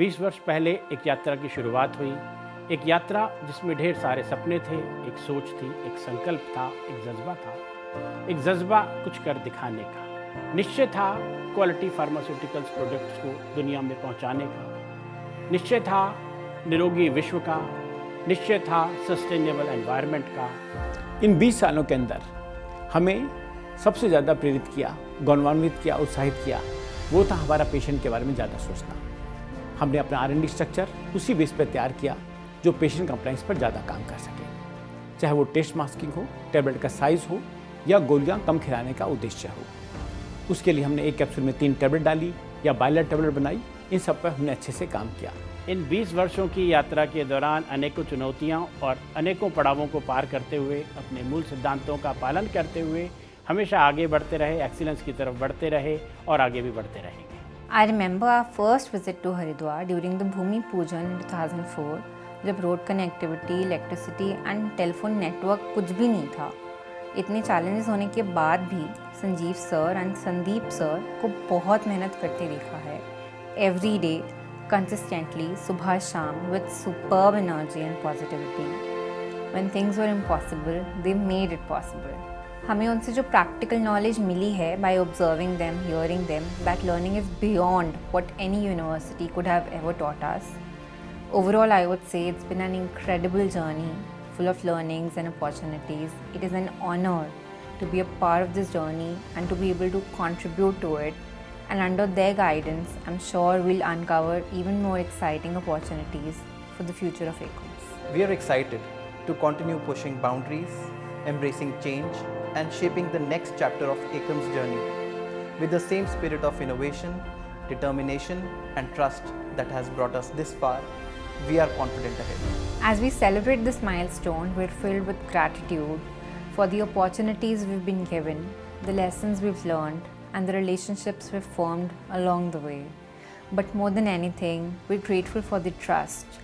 20 वर्ष पहले एक यात्रा की शुरुआत हुई, एक यात्रा जिसमें ढेर सारे सपने थे, एक सोच थी, एक संकल्प था, एक जज्बा था, एक जज्बा कुछ कर दिखाने का। निश्चय था क्वालिटी फार्मास्यूटिकल्स प्रोडक्ट्स को दुनिया में पहुंचाने का, निश्चय था निरोगी विश्व का, निश्चय था सस्टेनेबल एनवायरनमेंट का। इन 20 सालों के अंदर हमें सबसे ज़्यादा प्रेरित किया, गौरवान्वित किया, उत्साहित किया, वो था हमारा पेशेंट के बारे में ज़्यादा सोचना। हमने अपना R&D स्ट्रक्चर उसी बेस पर तैयार किया जो पेशेंट कंप्लायंस पर ज़्यादा काम कर सके, चाहे वो टेस्ट मास्किंग हो, टैबलेट का साइज़ हो या गोलियां कम खिलाने का उद्देश्य हो। उसके लिए हमने एक कैप्सूल में 3 टैबलेट डाली या बायलर टैबलेट बनाई, इन सब पर हमने अच्छे से काम किया। इन 20 वर्षों की यात्रा के दौरान अनेकों चुनौतियां और अनेकों पड़ावों को पार करते हुए, अपने मूल सिद्धांतों का पालन करते हुए हमेशा आगे बढ़ते रहे, एक्सीलेंस की तरफ बढ़ते रहे और आगे भी बढ़ते रहेंगे। I remember our first visit to Haridwar during the Bhumi Pujan in 2004, जब road connectivity, electricity and telephone network कुछ भी नहीं था। इतने चैलेंजेस होने के बाद भी Sanjeev sir and Sandeep sir को बहुत मेहनत करते देखा है। एवरी डे, कंसिस्टेंटली, सुबह शाम, with superb energy and positivity. When things were impossible, they made it possible. हमें उनसे जो प्रैक्टिकल नॉलेज मिली है by observing them, hearing them, that learning is beyond what any university could have ever taught us. Overall, I would say it's been an incredible journey, full of learnings and opportunities. It is an honor to be a part of this journey and to be able to contribute to it. And under their guidance, I'm sure we'll uncover even more exciting opportunities for the future of ACOMS. We are excited to continue pushing boundaries, embracing change, and shaping the next chapter of ACOMS journey with the same spirit of innovation, determination, and trust that has brought us this far. We are confident ahead. As we celebrate this milestone, we're filled with gratitude for the opportunities we've been given, the lessons we've learned, and the relationships we've formed along the way. But more than anything, we're grateful for the trust,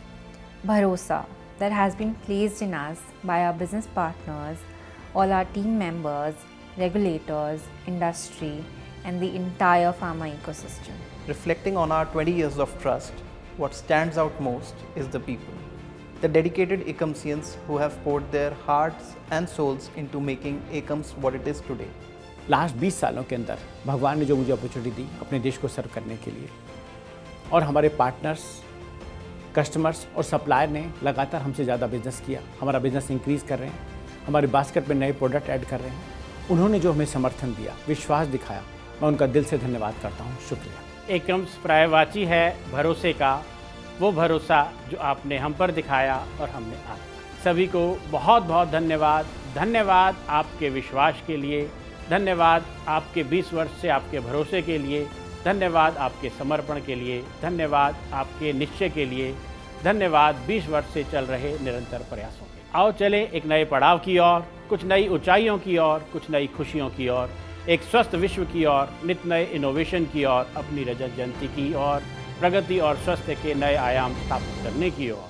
bharosa that has been placed in us by our business partners, all our team members, regulators, industry, and the entire pharma ecosystem. Reflecting on our 20 years of trust, what stands out most is the people, the dedicated ACOMSians who have poured their hearts and souls into making ACOMS what it is today. Last 20 सालों के अंदर भगवान ने जो मुझे opportunity दी अपने देश को सर्व करने के लिए, और हमारे पार्टनर्स, कस्टमर्स और सप्लायर ने लगातार हमसे ज़्यादा बिजनेस किया, हमारा बिजनेस इंक्रीज़ कर रहे हैं, हमारे बास्केट में नए प्रोडक्ट ऐड कर रहे हैं। उन्होंने जो हमें समर्थन दिया, विश्वास दिखाया, मैं उनका दिल से धन्यवाद करता हूँ। शुक्रिया। ACOMS पर्यायवाची है भरोसे का, वो भरोसा जो आपने हम पर दिखाया और हमने आप। सभी को बहुत बहुत धन्यवाद। धन्यवाद आपके विश्वास के लिए, धन्यवाद आपके 20 वर्ष से आपके भरोसे के लिए, धन्यवाद आपके समर्पण के लिए, धन्यवाद आपके निश्चय के लिए, धन्यवाद 20 वर्ष से चल रहे निरंतर प्रयासों के। आओ चले एक नए पड़ाव की ओर, कुछ नई ऊंचाइयों की ओर, कुछ नई खुशियों की ओर, एक स्वस्थ विश्व की ओर, नित नए इनोवेशन की ओर, अपनी रजत जयंती की ओर, प्रगति और स्वास्थ्य के नए आयाम स्थापित करने की ओर।